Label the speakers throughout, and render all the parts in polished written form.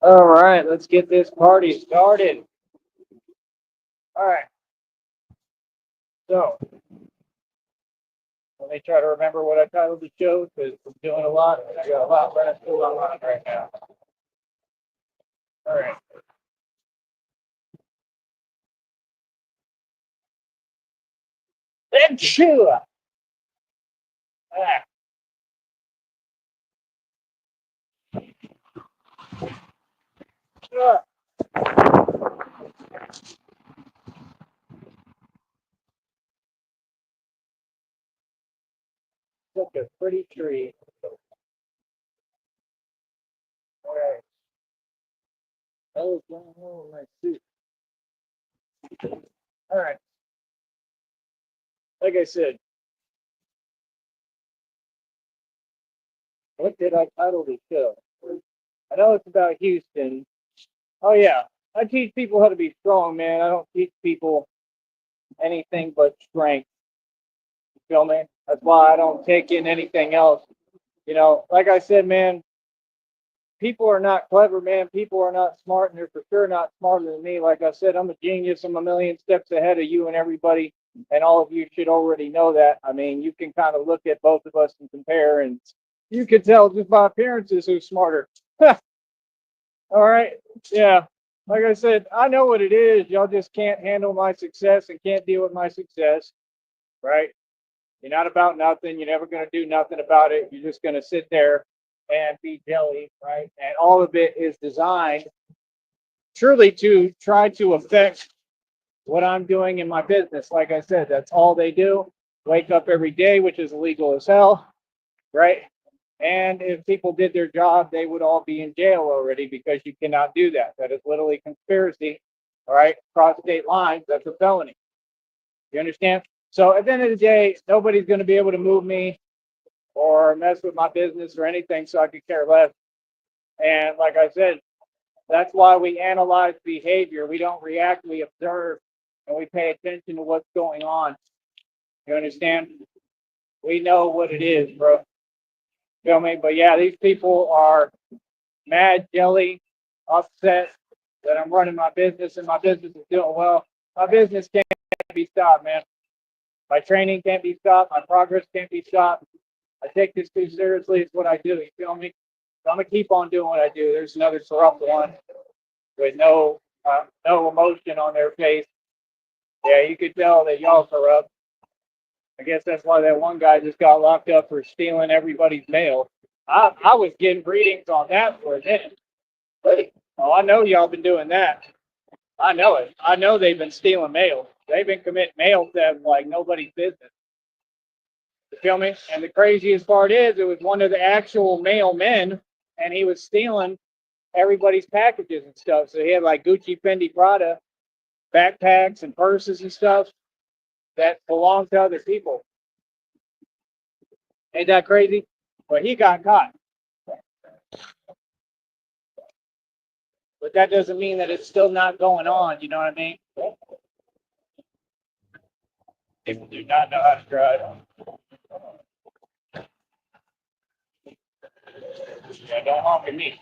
Speaker 1: All right, let's get this party started. All right, so let me try to remember what I titled the show because I'm doing a lot and I got a lot running through my mind right now. All right, then chew. Ah, ah, such a pretty tree. All right, oh, going on with my suit. All right, like I said, what did I title the show? I know it's about Houston. Oh yeah, I teach people how to be strong, man. I don't teach people anything but strength. You feel me? That's why I don't take in anything else. Like I said, man, people are not clever, man. People are not smart, and they're for sure not smarter than me. Like I said, I'm a genius. I'm a million steps ahead of you and everybody, and all of you should already know that. I mean, you can kind of look at both of us and compare, and you can tell just by appearances who's smarter. All right, yeah. Like I said, I know what it is. Y'all just can't handle my success and can't deal with my success, right? You're not about nothing. You're never going to do nothing about it. You're just going to sit there and be jelly, right? And all of it is designed truly to try to affect what I'm doing in my business. Like I said, that's all they do. Wake up every day, which is illegal as hell, right? And if people did their job, they would all be in jail already because you cannot do that. That is literally conspiracy, all right? Cross state lines, that's a felony. You understand? So at the end of the day, nobody's going to be able to move me or mess with my business or anything, so I could care less. And like I said, that's why we analyze behavior. We don't react, we observe, and we pay attention to what's going on. You understand? We know what it is, bro. Feel me? But yeah, these people are mad, jelly, upset that I'm running my business and my business is doing well. My business can't be stopped, man. My training can't be stopped. My progress can't be stopped. I take this too seriously. It's what I do. You feel me? So I'm gonna keep on doing what I do. There's another corrupt one with no emotion on their face. Yeah, you could tell that y'all corrupt. I guess that's why that one guy just got locked up for stealing everybody's mail. I was getting readings on that for a minute. Wait, oh, I know y'all been doing that. I know it. I know they've been stealing mail. They've been committing mail theft like nobody's business. You feel me? And the craziest part is, it was one of the actual mailmen, and he was stealing everybody's packages and stuff. So he had like Gucci, Fendi, Prada backpacks and purses and stuff that belonged to other people. Ain't that crazy? But he got caught. But that doesn't mean that it's still not going on. You know what I mean? People do not know how to drive. Yeah, don't honk at me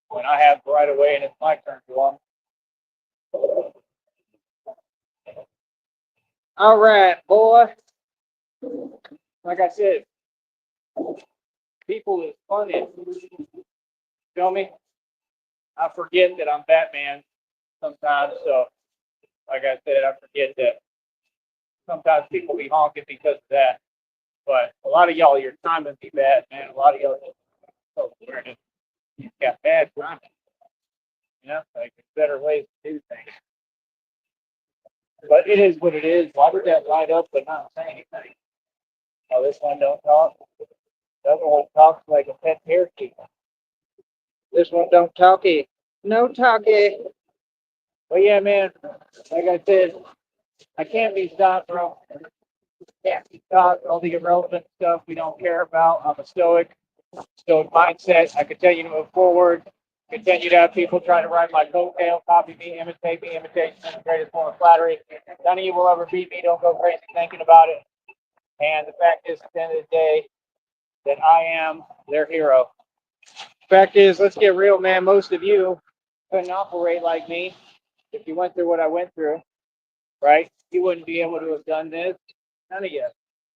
Speaker 1: when I have right away and it's my turn to honk. All right, boy. Like I said, people is funny. Feel me? I forget that I'm Batman sometimes. So, like I said, I forget that sometimes people be honking because of that. But a lot of y'all, your timing be bad, man. A lot of y'all just so weird. You got bad timing. Like there's better ways to do things. But it is what it is. Why did that light up but not say anything? Oh, this one don't talk. The other one talks like a pet parakeet. This one don't talky. No talky. But yeah, man, like I said, I can't be stopped, bro. Can't be stopped. All the irrelevant stuff we don't care about. I'm a stoic mindset. I continue to move forward. Continue to have people try to ride my coattail, copy me, imitate me. Imitation is the greatest form of flattery. None of you will ever beat me. Don't go crazy thinking about it. And the fact is, at the end of the day, that I am their hero. Fact is, let's get real, man. Most of you couldn't operate like me if you went through what I went through, right? You wouldn't be able to have done this. None of you.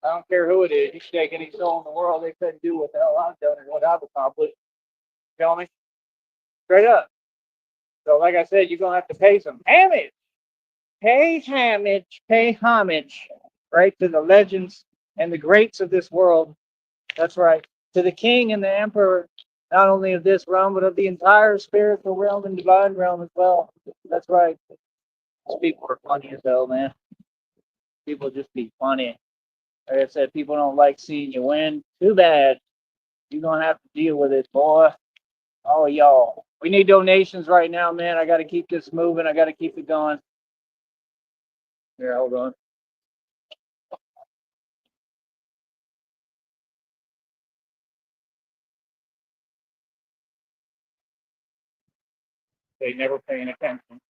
Speaker 1: I don't care who it is. You can take any soul in the world, they couldn't do what the hell I've done and what I've accomplished. Feel me? Straight up. So, like I said, you're gonna have to pay some homage. Pay homage, right, to the legends and the greats of this world. That's right. To the king and the emperor, not only of this realm, but of the entire spiritual realm and divine realm as well. That's right. These people are funny as hell, man. People just be funny. Like I said, people don't like seeing you win. Too bad. You're gonna have to deal with it, boy. Oh, y'all. We need donations right now, man. I gotta keep this moving. I gotta keep it going. Here, hold on. They never paying attention.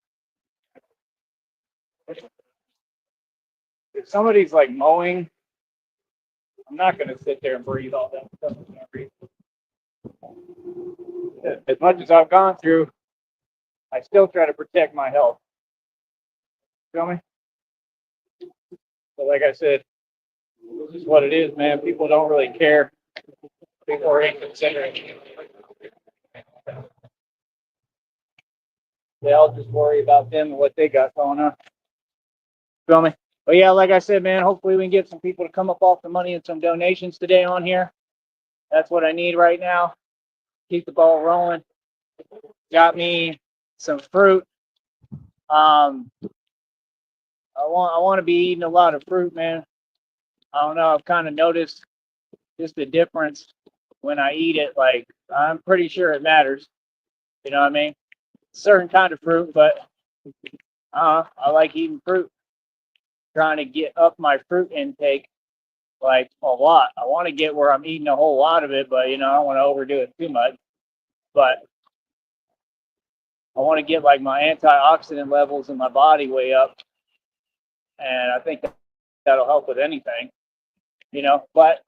Speaker 1: If somebody's like mowing, I'm not gonna sit there and breathe all that stuff. As much as I've gone through, I still try to protect my health. Feel me? But like I said, this is what it is, man. People don't really care. People are inconsiderate. They all just worry about them and what they got going on. Feel me? But yeah, like I said, man, hopefully we can get some people to come up off the money and some donations today on here. That's what I need right now. Keep the ball rolling. Got me some fruit. I want to be eating a lot of fruit, man. I don't know. I've kind of noticed just the difference when I eat it. Like I'm pretty sure it matters. You know what I mean? Certain kind of fruit, but I like eating fruit. Trying to get up my fruit intake like a lot. I want to get where I'm eating a whole lot of it, but I don't want to overdo it too much. But I want to get like my antioxidant levels in my body way up, and I think that'll help with anything. But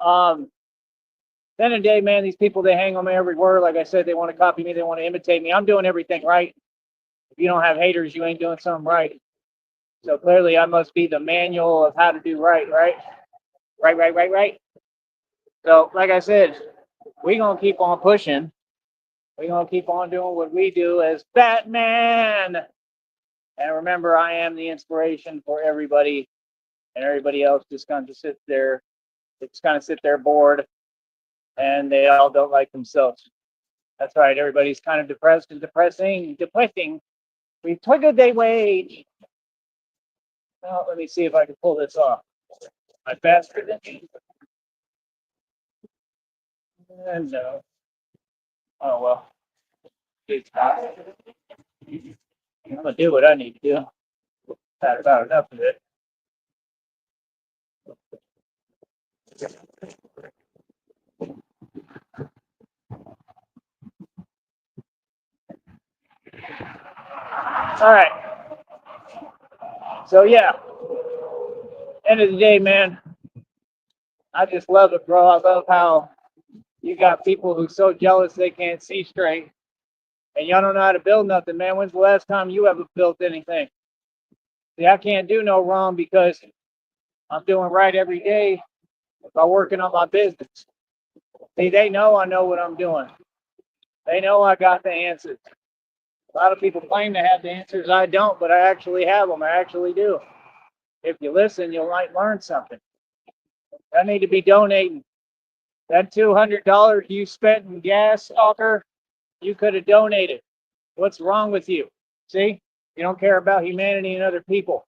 Speaker 1: then of the day, man, these people, they hang on my every word. Like I said, they want to copy me, they want to imitate me. I'm doing everything right. If you don't have haters, you ain't doing something right. So clearly I must be the manual of how to do right. Right. So like I said, we're gonna keep on pushing. We're gonna keep on doing what we do as Batman. And remember, I am the inspiration for everybody, and everybody else just kind of sit there. They just kind of sit there bored, and they all don't like themselves. That's right. Everybody's kind of depressed and depressing. We took a day wage. Well, let me see if I can pull this off. Am I faster than you? And no. Oh well. I'm gonna do what I need to do. Had about enough of it. All right. So yeah. End of the day, man. I just love it, bro. I love how you got people who so jealous they can't see straight, and y'all don't know how to build nothing, man. When's the last time you ever built anything? See, I can't do no wrong because I'm doing right every day by working on my business. See, they know I know what I'm doing. They know I got the answers. A lot of people claim to have the answers. I don't, but I actually have them. I actually do. If you listen, you might learn something. I need to be donating. That $200 you spent in gas, stalker, you could have donated. What's wrong with you? See, you don't care about humanity and other people.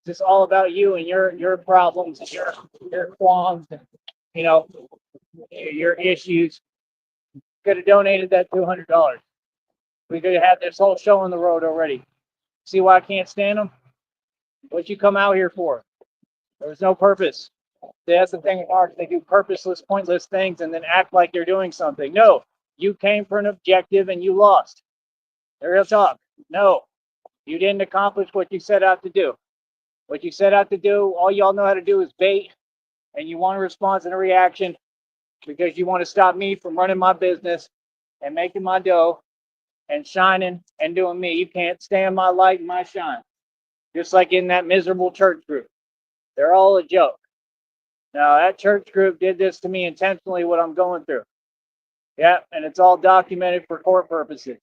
Speaker 1: It's just all about you and your problems, and your qualms, and your issues. Could have donated that $200. We could have had this whole show on the road already. See why I can't stand them? What you come out here for? There was no purpose. That's the thing with art. They do purposeless, pointless things and then act like they're doing something. No, you came for an objective and you lost. Real talk. No, you didn't accomplish what you set out to do. What you set out to do, all y'all know how to do is bait, and you want a response and a reaction because you want to stop me from running my business and making my dough and shining and doing me. You can't stand my light and my shine. Just like in that miserable church group. They're all a joke. Now, that church group did this to me intentionally, what I'm going through. Yeah, and it's all documented for court purposes.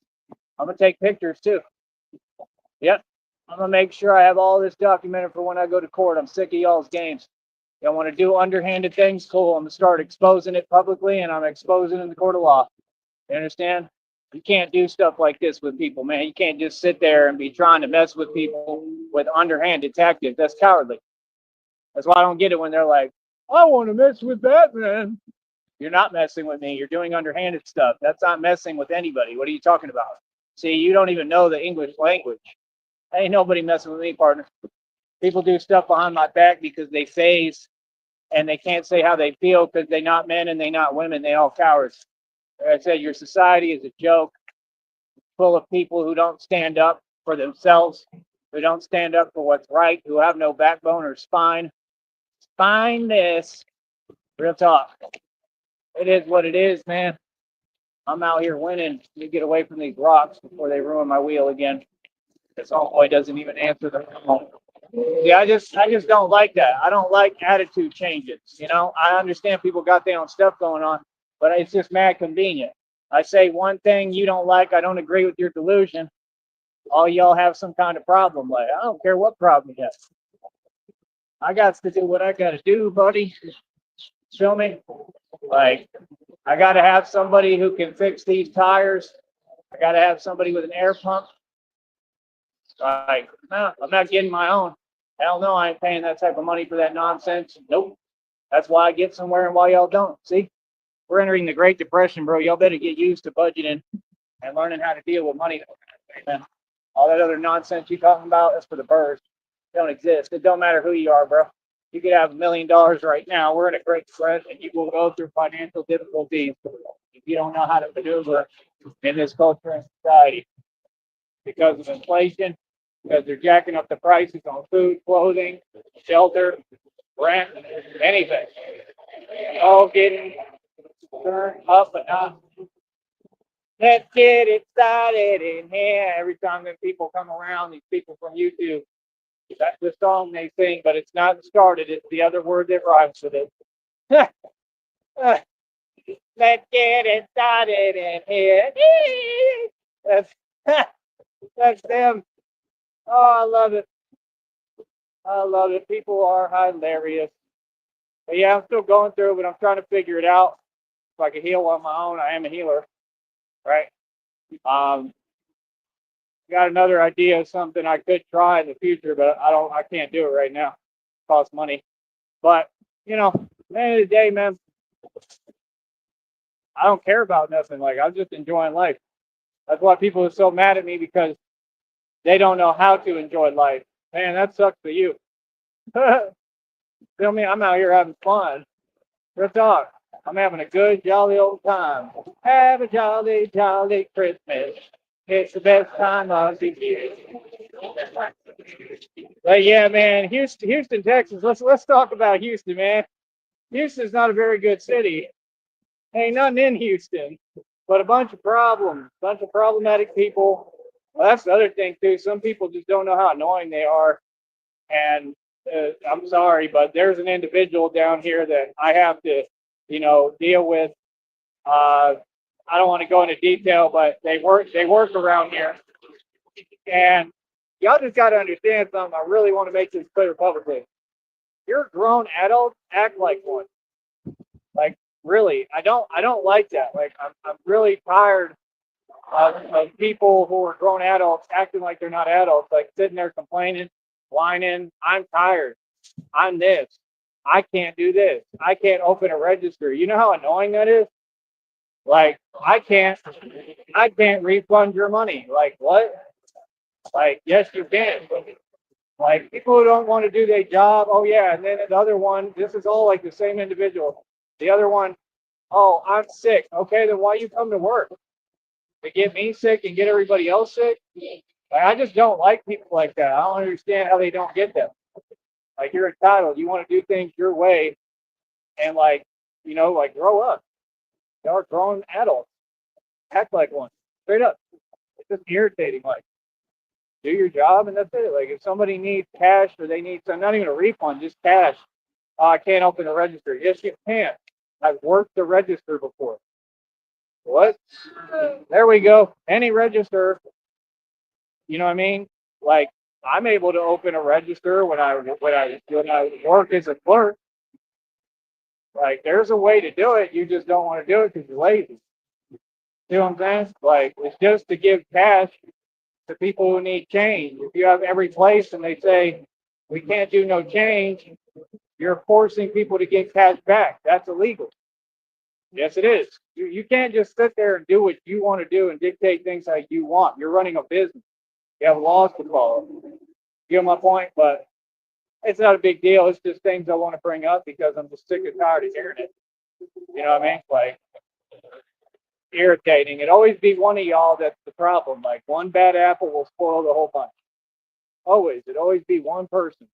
Speaker 1: I'm going to take pictures too. Yep. I'm going to make sure I have all this documented for when I go to court. I'm sick of y'all's games. Y'all want to do underhanded things? Cool. I'm going to start exposing it publicly, and I'm exposing it in the court of law. You understand? You can't do stuff like this with people, man. You can't just sit there and be trying to mess with people with underhanded tactics. That's cowardly. That's why I don't get it when they're like, I want to mess with Batman. You're not messing with me. You're doing underhanded stuff. That's not messing with anybody. What are you talking about? See, you don't even know the English language. Ain't nobody messing with me, partner. People do stuff behind my back because they phase and they can't say how they feel because they're not men and they're not women. They all cowards. Like I said, your society is a joke, full of people who don't stand up for themselves, who don't stand up for what's right, who have no backbone or spine. Spineless. Real talk. It is what it is, man. I'm out here winning. You get away from these rocks before they ruin my wheel again. This homeboy doesn't even answer the phone. Yeah, I just don't like that. I don't like attitude changes. You know, I understand people got their own stuff going on, but it's just mad convenient. I say one thing you don't like, I don't agree with your delusion. All y'all have some kind of problem. Like, I don't care what problem you have. I got to do what I got to do, buddy. Feel me? Like, I got to have somebody who can fix these tires. I got to have somebody with an air pump. Like, no, I'm not getting my own. Hell no, I ain't paying that type of money for that nonsense. Nope. That's why I get somewhere and why y'all don't. See, we're entering the Great Depression, bro. Y'all better get used to budgeting and learning how to deal with money. Man, all that other nonsense you talking about is for the birds. They don't exist. It don't matter who you are, bro. You could have $1 million right now. We're in a Great Depression, and you will go through financial difficulties if you don't know how to maneuver in this culture and society because of inflation, because they're jacking up the prices on food, clothing, shelter, rent, anything. All getting turned up but not. Let's get it started in here. Every time that people come around, these people from YouTube, that's the song they sing, but it's not started. It's the other word that rhymes with it. Let's get it started in here. That's, that's them. Oh, I love it. I love it. People are hilarious. But yeah, I'm still going through it, but I'm trying to figure it out. If I can heal on my own, I am a healer, right? Got another idea of something I could try in the future, but I can't do it right now. It costs money. But, you know, at the end of the day, man, I don't care about nothing. Like, I'm just enjoying life. That's why people are so mad at me because they don't know how to enjoy life. Man, that sucks for you. Feel me? I'm out here having fun. Real talk. I'm having a good, jolly old time. Have a jolly, jolly Christmas. It's the best time of the year. But yeah, man, Houston, Texas. Let's talk about Houston, man. Houston's not a very good city. Ain't nothing in Houston, but a bunch of problems, bunch of problematic people. Well, that's the other thing too. Some people just don't know how annoying they are, and I'm sorry, but there's an individual down here that I have to, deal with. I don't want to go into detail, but they work around here, and y'all just got to understand something. I really want to make this clear publicly. You're a grown adult, act like one. Like, really, I don't like that. Like, I'm really tired of people who are grown adults acting like they're not adults, like sitting there complaining, whining. I'm tired. I'm this. I can't do this. I can't open a register. You know how annoying that is? Like, I can't refund your money. Like, what? Like, yes, you can. Like, people who don't want to do their job. Oh yeah, and then the other one. This is all like the same individual. The other one. Oh, I'm sick. Okay, then why you come to work? To get me sick and get everybody else sick? Like, I just don't like people like that. I don't understand how they don't get them. Like, you're entitled. You want to do things your way, and like, like grow up. Y'all are grown adults. act like one. Straight up. It's just irritating. Like, do your job and that's it. Like, if somebody needs cash or they need some, not even a refund, just cash. Oh, I can't open the register. Yes, you can. I've worked the register before. What? There we go. Any register, you know what I mean? Like, I'm able to open a register when I work as a clerk. Like, there's a way to do it. You just don't want to do it because you're lazy. See what I'm saying? Like, it's just to give cash to people who need change. If you have every place and they say we can't do no change, you're forcing people to get cash back. That's illegal. Yes, it is. You can't just sit there and do what you want to do and dictate things like you want. You're running a business. You have laws to follow. You get my point? But it's not a big deal. It's just things I want to bring up because I'm just sick and tired of hearing it. You know what I mean? Like, irritating. It always be one of y'all that's the problem. Like, one bad apple will spoil the whole bunch. Always. It always be one person.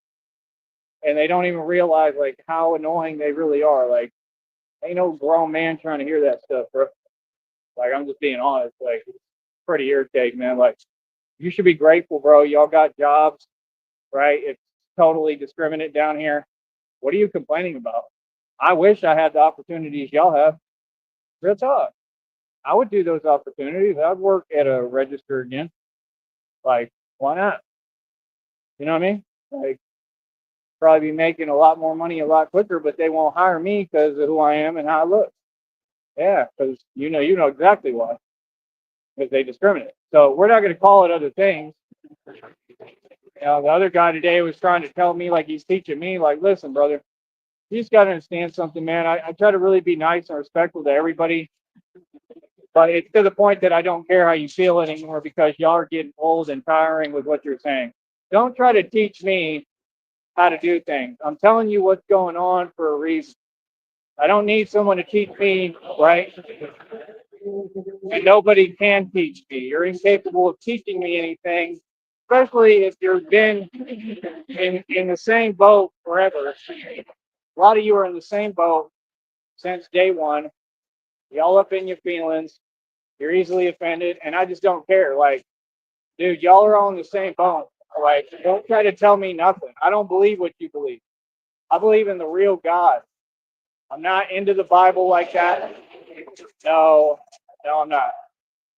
Speaker 1: And they don't even realize like how annoying they really are. Like, ain't no grown man trying to hear that stuff, bro. Like, I'm just being honest. Like, it's pretty irritating, man. Like, you should be grateful, bro. Y'all got jobs, right? It's totally discriminate down here. What are you complaining about? I wish I had the opportunities y'all have. Real talk. I would do those opportunities. I'd work at a register again. Like, why not? You know what I mean? Like, probably be making a lot more money a lot quicker, but they won't hire me because of who I am and how I look. Yeah, because you know exactly why. Because they discriminate. So we're not going to call it other things. You know, the other guy today was trying to tell me, like he's teaching me, like, listen, brother, you just got to understand something, man. I try to really be nice and respectful to everybody, but it's to the point that I don't care how you feel anymore because y'all are getting old and tiring with what you're saying. Don't try to teach me how to do things. I'm telling you what's going on for a reason. I don't need someone to teach me, right? And nobody can teach me. You're incapable of teaching me anything, especially if you've been in the same boat forever. A lot of you are in the same boat since day one. Y'all up in your feelings. You're easily offended, and I just don't care. Like, dude, y'all are all in the same boat. Like, don't try to tell me nothing. I don't believe what you believe. I believe in the real God. I'm not into the Bible like that. No, I'm not.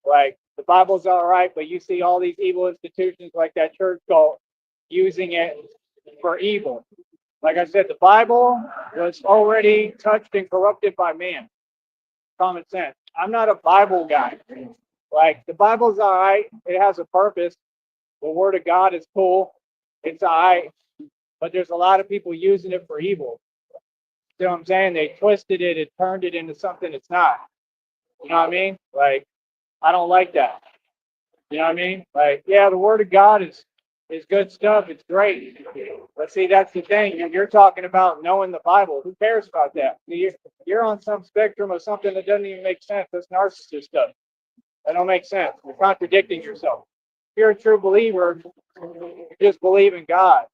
Speaker 1: Like, the Bible's all right, but you see all these evil institutions like that church cult using it for evil. Like I said, the Bible was already touched and corrupted by man. Common sense. I'm not a Bible guy. Like, the Bible's all right. It has a purpose. The Word of God is cool. It's all right. But there's a lot of people using it for evil. You know what I'm saying? They twisted it and turned it into something it's not. You know what I mean? Like, I don't like that. You know what I mean? Like, yeah, the Word of God is good stuff. It's great. But see, that's the thing. You're talking about knowing the Bible. Who cares about that? You're on some spectrum of something that doesn't even make sense. That's narcissist stuff. That don't make sense. You're contradicting yourself. If you're a true believer, you just believe in God.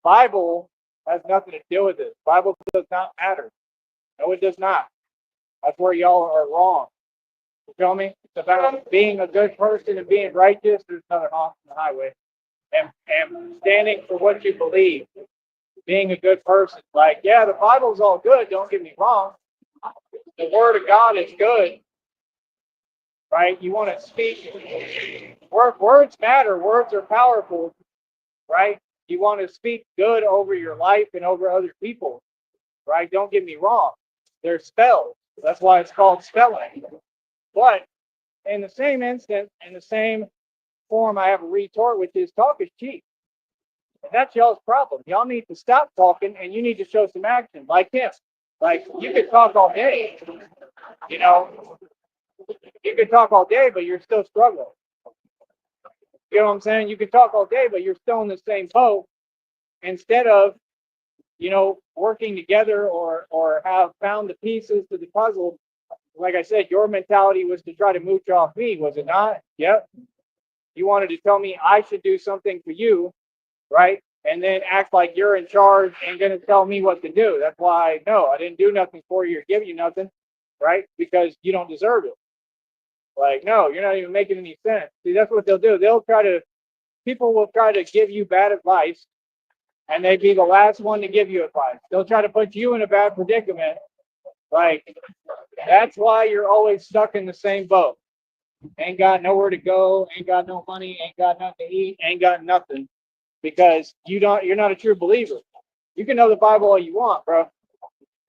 Speaker 1: Bible has nothing to do with it. Bible does not matter. No, it does not. That's where y'all are wrong. You feel me? It's about being a good person and being righteous. There's another honk on the highway. And standing for what you believe. Being a good person. Like, yeah, the Bible's all good. Don't get me wrong. The Word of God is good. Right? You want to speak. Words matter. Words are powerful. Right? You want to speak good over your life and over other people. Right? Don't get me wrong. They're spells. That's why it's called spelling. But in the same instant, in the same form, I have a retort, which is talk is cheap. And that's y'all's problem. Y'all need to stop talking and you need to show some action, like him. Like, you could talk all day. You know, you could talk all day, but you're still struggling. You know what I'm saying? You can talk all day, but you're still in the same boat. Instead of, working together or have found the pieces to the puzzle. Like I said, your mentality was to try to mooch off me, was it not? Yep. You wanted to tell me I should do something for you, right? And then act like you're in charge and going to tell me what to do. That's why, no, I didn't do nothing for you or give you nothing, right? Because you don't deserve it. Like, no, you're not even making any sense. See, that's what they'll do. People will try to give you bad advice, and they'd be the last one to give you advice. They'll try to put you in a bad predicament. Like, that's why you're always stuck in the same boat. Ain't got nowhere to go, ain't got no money, ain't got nothing to eat, ain't got nothing. Because you're not a true believer. You can know the Bible all you want, bro.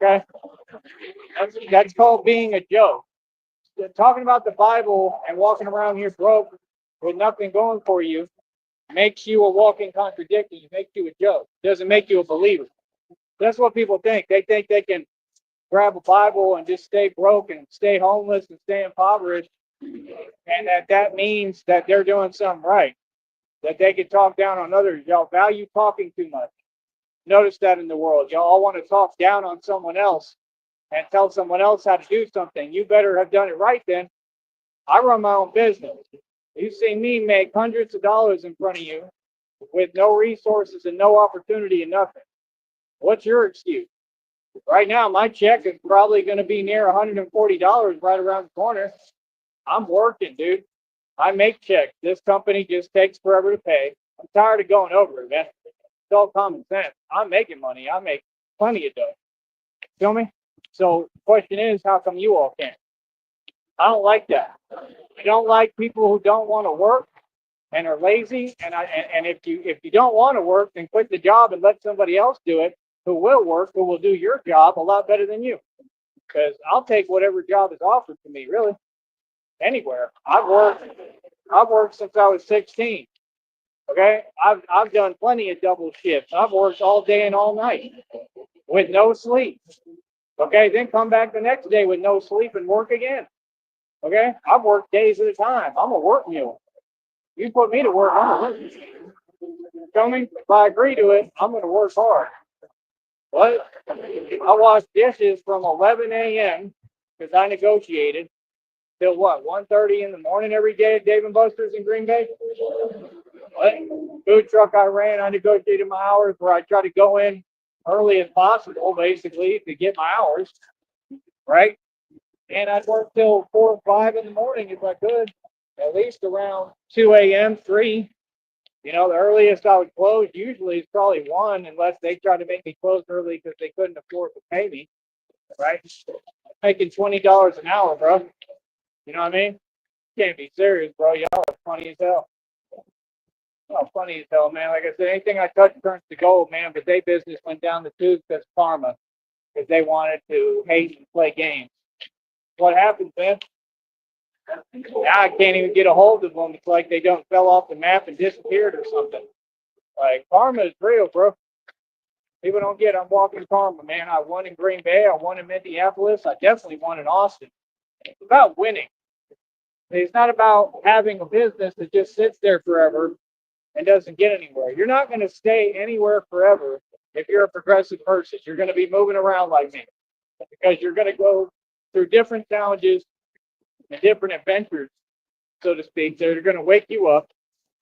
Speaker 1: Okay? That's called being a joke. Talking about the Bible and walking around here broke with nothing going for you makes you a walking contradiction. It makes you a joke. It doesn't make you a believer. That's what people think. They think they can grab a Bible and just stay broke and stay homeless and stay impoverished, and that means that they're doing something right, that they can talk down on others. Y'all value talking too much. Notice that in the world. Y'all all want to talk down on someone else and tell someone else how to do something. You better have done it right then. I run my own business. You see me make hundreds of dollars in front of you with no resources and no opportunity and nothing. What's your excuse? Right now, my check is probably going to be near $140 right around the corner. I'm working, dude. I make checks. This company just takes forever to pay. I'm tired of going over it, man. It's all common sense. I'm making money. I make plenty of dough. Feel me? So the question is, how come you all can't? I don't like that. I don't like people who don't want to work and are lazy. And if you don't want to work, then quit the job and let somebody else do it who will work, who will do your job a lot better than you. Because I'll take whatever job is offered to me, really, anywhere. I've worked since I was 16. Okay, I've done plenty of double shifts. I've worked all day and all night with no sleep. Okay, then come back the next day with no sleep and work again. Okay, I've worked days at a time. I'm a work mule. You put me to work, I'm a work mule. Tell me, if I agree to it, I'm going to work hard. What? I wash dishes from 11 a.m. because I negotiated till what, 1:30 in the morning every day at Dave & Buster's in Green Bay? What? Food truck I ran, I negotiated my hours where I try to go in early as possible, basically, to get my hours, right? And I'd work till 4 or 5 in the morning if I could, at least around 2 a.m., 3. You know, the earliest I would close usually is probably 1, unless they try to make me close early because they couldn't afford to pay me, right? Making $20 an hour, bro. You know what I mean? You can't be serious, bro. Y'all are funny as hell. Oh, funny as hell, man. Like I said, anything I touch turns to gold, man. But their business went down the tubes because karma, because they wanted to hate and play games. What happened, man? Now I can't even get a hold of them. It's like they don't fell off the map and disappeared or something. Like, karma is real, bro. People don't get it. I'm walking karma, man. I won in Green Bay. I won in Minneapolis. I definitely won in Austin. It's about winning. It's not about having a business that just sits there forever and doesn't get anywhere. You're not going to stay anywhere forever if you're a progressive person. You're going to be moving around like me because you're going to go through different challenges and different adventures, so to speak, that are going to wake you up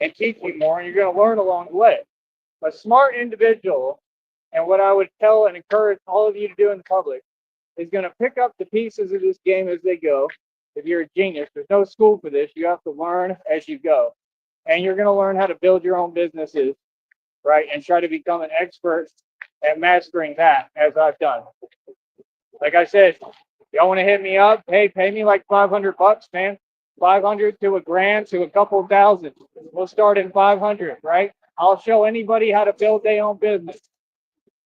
Speaker 1: and teach you more, and you're going to learn along the way. A smart individual, and what I would tell and encourage all of you to do in the public, is going to pick up the pieces of this game as they go. If you're a genius, there's no school for this. You have to learn as you go. And you're going to learn how to build your own businesses, right? And try to become an expert at mastering that, as I've done. Like I said, y'all want to hit me up? Hey, pay me like $500, man. 500 to $1,000 to a couple thousand. We'll start at 500, right? I'll show anybody how to build their own business.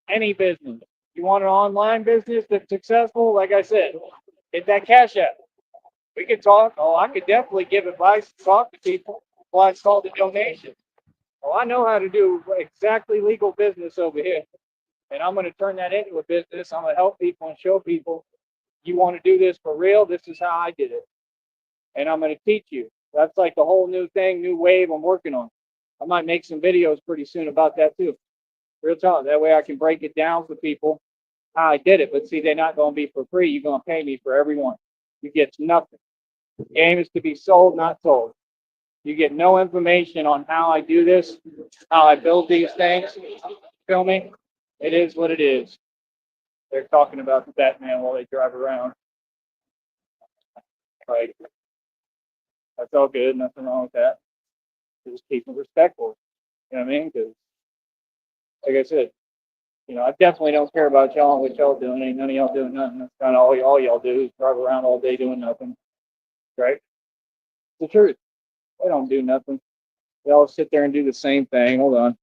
Speaker 1: Any business. You want an online business that's successful? Like I said, hit that Cash App. We can talk. Oh, I could definitely give advice, talk to people. Why it's called a donation. Oh, I know how to do exactly legal business over here. And I'm going to turn that into a business. I'm going to help people and show people, you want to do this for real? This is how I did it. And I'm going to teach you. That's like the whole new thing, new wave I'm working on. I might make some videos pretty soon about that too. Real talk. That way I can break it down for people how I did it. But see, they're not going to be for free. You're going to pay me for every one. You get nothing. The game is to be sold, not sold. You get no information on how I do this, how I build these things. Feel me? It is what it is. They're talking about the Batman while they drive around. Like, That's all good. Nothing wrong with that. Just keep it respectful. You know what I mean? Because, like I said, I definitely don't care about y'all and what y'all doing. Ain't none of y'all doing nothing. That's kind of all y'all do is drive around all day doing nothing. Right? It's the truth. They don't do nothing. They all sit there and do the same thing. Hold on.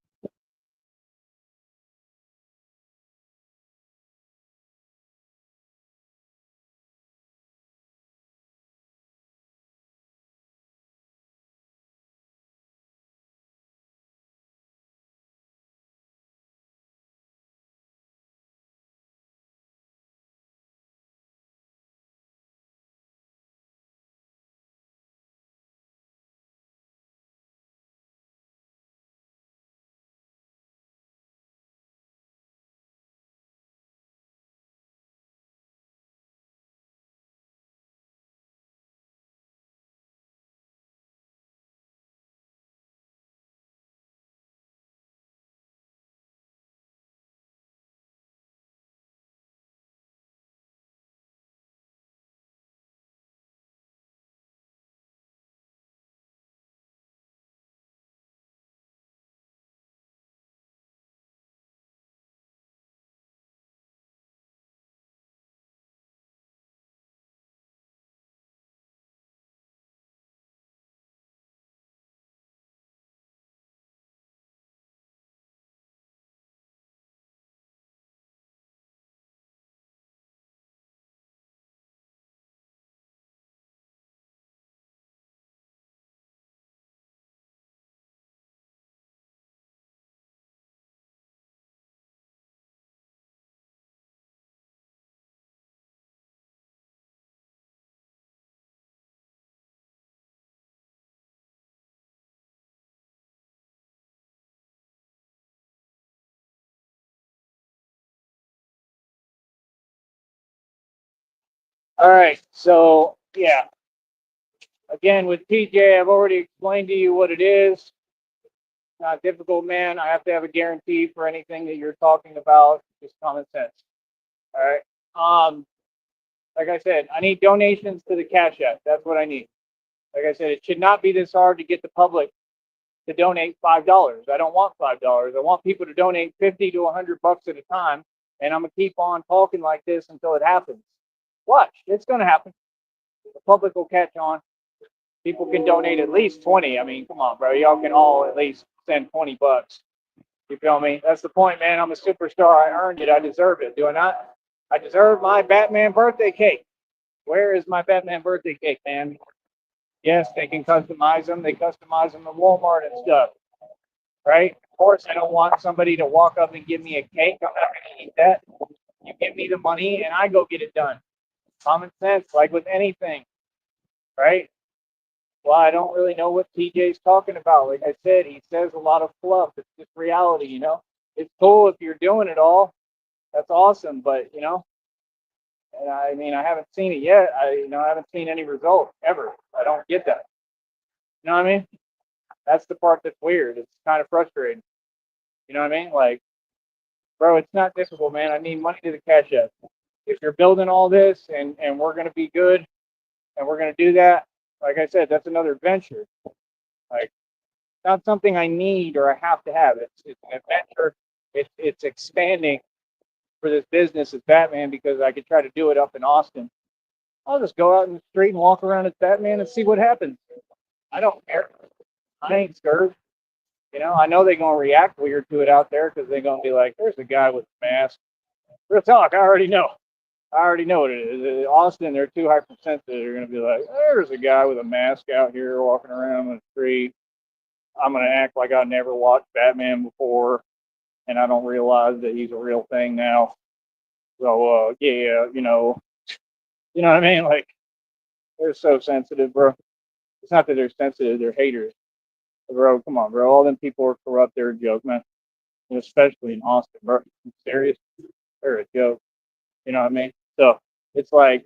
Speaker 1: All right. So, yeah. Again, with TJ, I've already explained to you what it is. Not difficult, man. I have to have a guarantee for anything that you're talking about. Just common sense. All right. Like I said, I need donations to the Cash App. That's what I need. Like I said, it should not be this hard to get the public to donate $5. I don't want $5. I want people to donate 50 to 100 bucks at a time, and I'm gonna keep on talking like this until it happens. Watch, it's gonna happen. The public will catch on. People can donate at least 20. I mean, come on, bro. Y'all can all at least send 20 bucks. You feel me? That's the point, man. I'm a superstar. I earned it. I deserve it. Do I not? I deserve my Batman birthday cake. Where is my Batman birthday cake, man? Yes, they can customize them. They customize them at Walmart and stuff, right? Of course, I don't want somebody to walk up and give me a cake. I'm not going to eat that. You give me the money and I go get it done. Common sense, like with anything, right? Well, I don't really know what TJ's talking about. Like I said, he says a lot of fluff. It's just reality. It's cool if you're doing it all. That's awesome, but and I mean, I haven't seen it yet. I haven't seen any result ever. I don't get that. You know what I mean? That's the part that's weird. It's kind of frustrating. You know what I mean? Like, bro, it's not difficult, man. I need money to the Cash App. If you're building all this and we're gonna be good and we're gonna do that, like I said, that's another venture. Like, not something I need or I have to have. It's an adventure. It's expanding for this business as Batman because I could try to do it up in Austin. I'll just go out in the street and walk around as Batman and see what happens. I don't care. I ain't scared. I know they're gonna react weird to it out there because they're gonna be like, "There's a guy with a mask." Real talk. I already know. I already know what it is. In Austin, they're too hypersensitive. They're gonna be like, "There's a guy with a mask out here walking around the street." I'm gonna act like I never watched Batman before, and I don't realize that he's a real thing now. So, yeah, you know what I mean? Like, they're so sensitive, bro. It's not that they're sensitive; they're haters, bro. Come on, bro. All them people are corrupt. They're a joke, man. And especially in Austin, bro. I'm serious. They're a joke. You know what I mean? So it's like,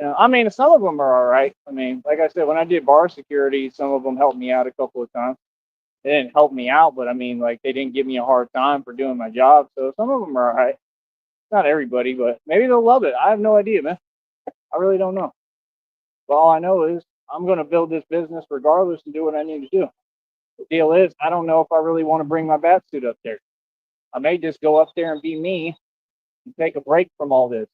Speaker 1: I mean, some of them are all right. I mean, like I said, when I did bar security, some of them helped me out a couple of times. They didn't help me out, but I mean, like they didn't give me a hard time for doing my job. So some of them are all right. Not everybody, but maybe they'll love it. I have no idea, man. I really don't know. But all I know is I'm going to build this business regardless and do what I need to do. The deal is, I don't know if I really want to bring my bat suit up there. I may just go up there and be me and take a break from all this.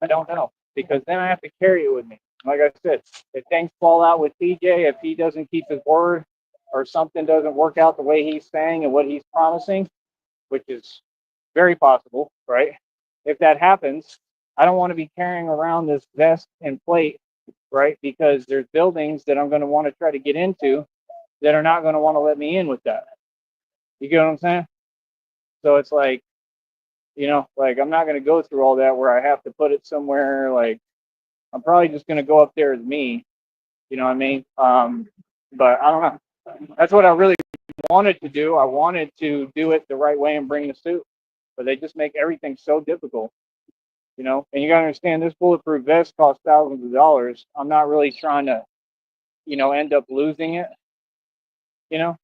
Speaker 1: I don't know, because then I have to carry it with me. Like I said, if things fall out with TJ, if he doesn't keep his word or something doesn't work out the way he's saying and what he's promising, which is very possible, right? If that happens, I don't want to be carrying around this vest and plate, right? Because there's buildings that I'm going to want to try to get into that are not going to want to let me in with that. You get what I'm saying? So it's like, like I'm not going to go through all that where I have to put it somewhere. Like I'm probably just going to go up there as me. You know what I mean? But I don't know. That's what I really wanted to do. I wanted to do it the right way and bring the suit, but they just make everything so difficult. And you got to understand this bulletproof vest costs thousands of dollars. I'm not really trying to, end up losing it.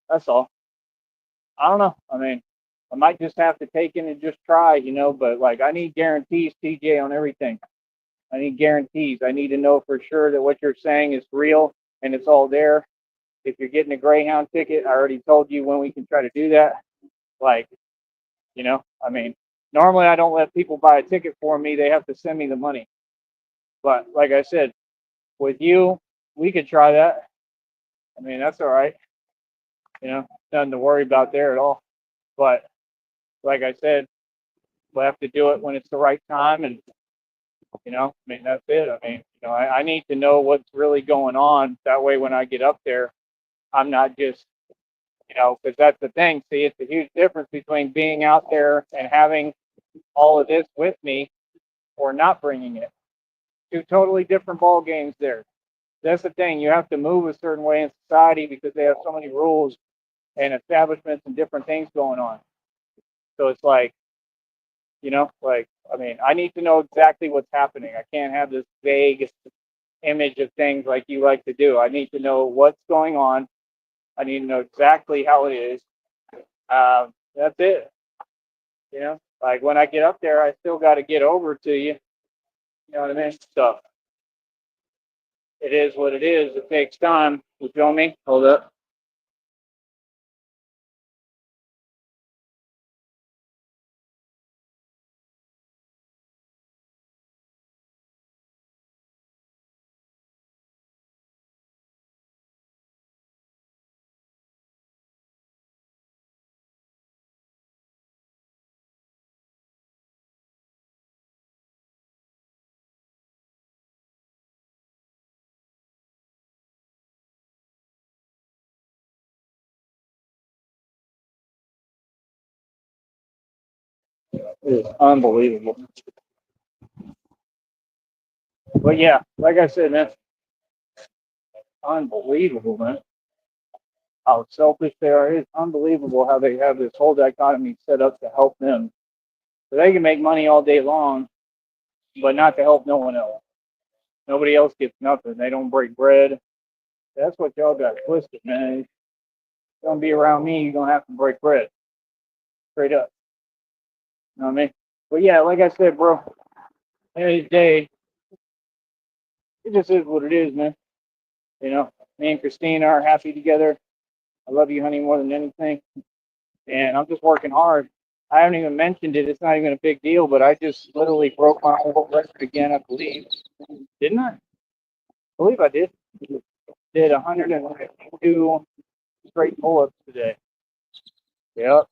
Speaker 1: That's all. I don't know. I mean, I might just have to take it and just try, but like I need guarantees, TJ, on everything. I need guarantees. I need to know for sure that what you're saying is real and it's all there. If you're getting a Greyhound ticket, I already told you when we can try to do that. Like, I mean, normally I don't let people buy a ticket for me. They have to send me the money. But like I said, with you, we could try that. I mean, that's all right. Nothing to worry about there at all. But like I said, we'll have to do it when it's the right time. And, I mean, that's it. I mean, I need to know what's really going on. That way, when I get up there, I'm not just, because that's the thing. See, it's a huge difference between being out there and having all of this with me or not bringing it. Two totally different ball games there. That's the thing. You have to move a certain way in society because they have so many rules and establishments and different things going on. So it's like, I mean, I need to know exactly what's happening. I can't have this vague image of things like you like to do. I need to know what's going on. I need to know exactly how it is. That's it. Like when I get up there, I still got to get over to you. You know what I mean? So it is what it is. It takes time. You feel me? Hold up. It is unbelievable. But yeah, like I said, man, unbelievable, man. How selfish they are. It's unbelievable how they have this whole dichotomy set up to help them. So they can make money all day long, but not to help no one else. Nobody else gets nothing. They don't break bread. That's what y'all got twisted, man. If you're gonna be around me, you're gonna have to break bread. Straight up. You know what I mean? But yeah, like I said, bro, every day, it just is what it is, man. Me and Christine are happy together. I love you, honey, more than anything. And I'm just working hard. I haven't even mentioned it. It's not even a big deal, but I just literally broke my whole record again, I believe. Didn't I? I believe I did. Did 152 straight pull-ups today. Yep.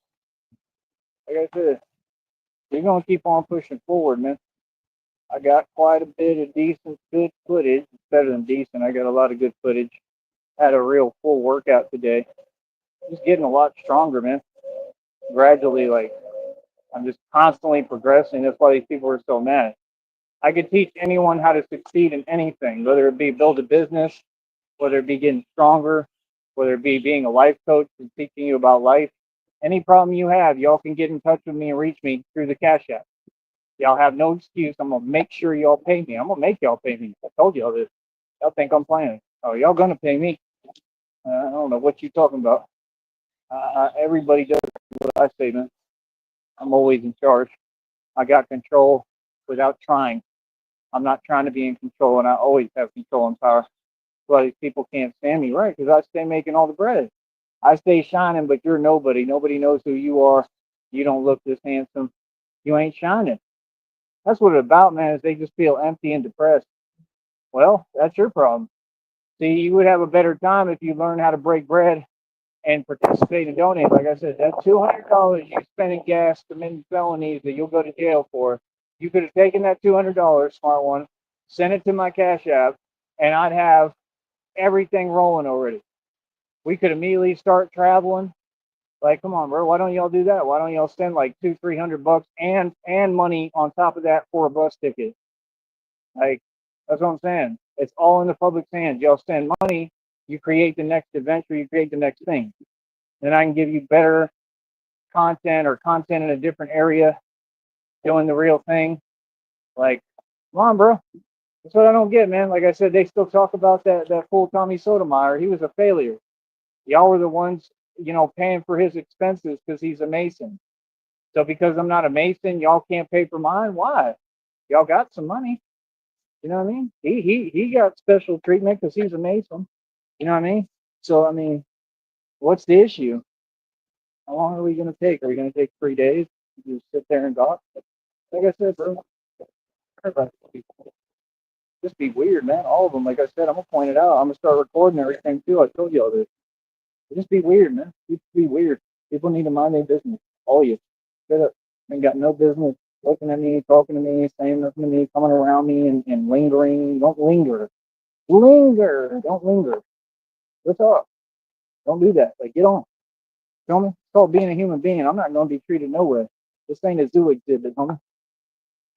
Speaker 1: Like I said, we're going to keep on pushing forward, man. I got quite a bit of decent, good footage. It's better than decent. I got a lot of good footage. Had a real full workout today. Just getting a lot stronger, man. Gradually, like, I'm just constantly progressing. That's why these people are so mad. I could teach anyone how to succeed in anything, whether it be build a business, whether it be getting stronger, whether it be being a life coach and teaching you about life. Any problem you have, y'all can get in touch with me and reach me through the Cash App. Y'all have no excuse. I'm gonna make sure y'all pay me. I'm gonna make y'all pay me. I told y'all this. Y'all think I'm playing? Oh, y'all gonna pay me? I don't know what you talking about. Everybody does what I say, man. I'm always in charge. I got control without trying. I'm not trying to be in control, and I always have control and power. why these people can't stand me, right? Because I stay making all the bread. I stay shining, but you're nobody. Nobody knows who you are. You don't look this handsome. You ain't shining. That's what it's about, man, is they just feel empty and depressed. Well, that's your problem. See, you would have a better time if you learn how to break bread and participate and donate. Like I said, that $200 you spend in gas committing felonies that you'll go to jail for, you could have taken that $200, smart one, sent it to my Cash App, and I'd have everything rolling already. We could immediately start traveling. Like, come on, bro. Why don't y'all do that? Why don't y'all spend like $200-300 and money on top of that for a bus ticket? Like, that's what I'm saying. It's all in the public's hands. Y'all spend money, you create the next adventure, you create the next thing. Then I can give you better content or content in a different area, doing the real thing. Like, come on, bro. That's what I don't get, man. Like I said, they still talk about that fool Tommy Sotomayor. He was a failure. Y'all were the ones, paying for his expenses because he's a Mason. So because I'm not a Mason, y'all can't pay for mine. Why? Y'all got some money. You know what I mean? He got special treatment because he's a Mason. You know what I mean? So I mean, what's the issue? How long are we gonna take? Are we gonna take 3 days? Just sit there and talk? Like I said, bro, just be weird, man. All of them. Like I said, I'm gonna point it out. I'm gonna start recording everything too. I told you all this. Just be weird, man. Just be weird. People need to mind their business. All you. Straight up. Ain't got no business looking at me, talking to me, saying nothing to me, coming around me and lingering. Don't linger. Linger. Don't linger. Let's talk. Don't do that. Like, get on. Feel me? It's called being a human being. I'm not going to be treated no way. This ain't a zoo exhibit, homie.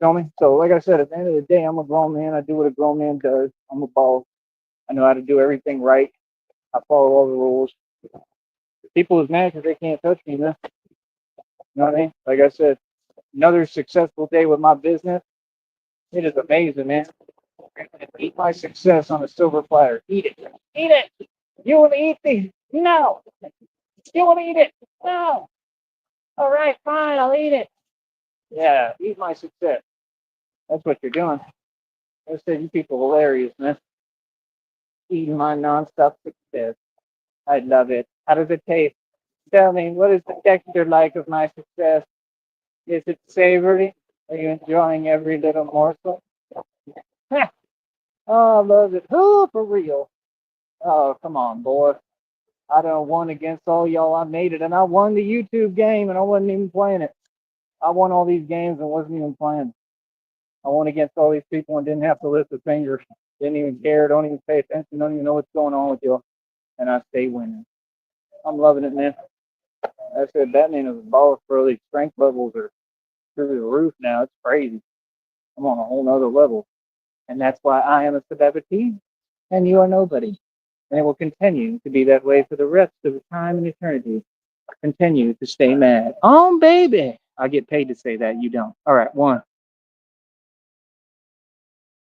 Speaker 1: Feel me? So, like I said, at the end of the day, I'm a grown man. I do what a grown man does. I'm a boss. I know how to do everything right. I follow all the rules. People is mad because they can't touch me, man. You know what I mean? Like I said, another successful day with my business. It is amazing, man. Eat my success on a silver platter. Eat it. Eat it. You want to eat these? No. You want to eat it? No. All right, fine. I'll eat it. Yeah, eat my success. That's what you're doing. I said, you people hilarious, man. Eating my nonstop success. I love it. How does it taste? Tell me, what is the texture like of my success? Is it savory? Are you enjoying every little morsel? Oh, I love it. Oh, for real. Oh, come on, boy. I done won against all y'all. I made it, and I won the YouTube game, and I wasn't even playing it. I won all these games and wasn't even playing. I won against all these people and didn't have to lift a finger. Didn't even care. Don't even pay attention. Don't even know what's going on with you. And I stay winning. I'm loving it, man. I said Batman is a boss, bro. These strength levels are through the roof now. It's crazy. I'm on a whole nother level. And that's why I am a celebrity and you are nobody. And it will continue to be that way for the rest of the time and eternity. Continue to stay mad. Oh, baby. I get paid to say that. You don't. All right, one.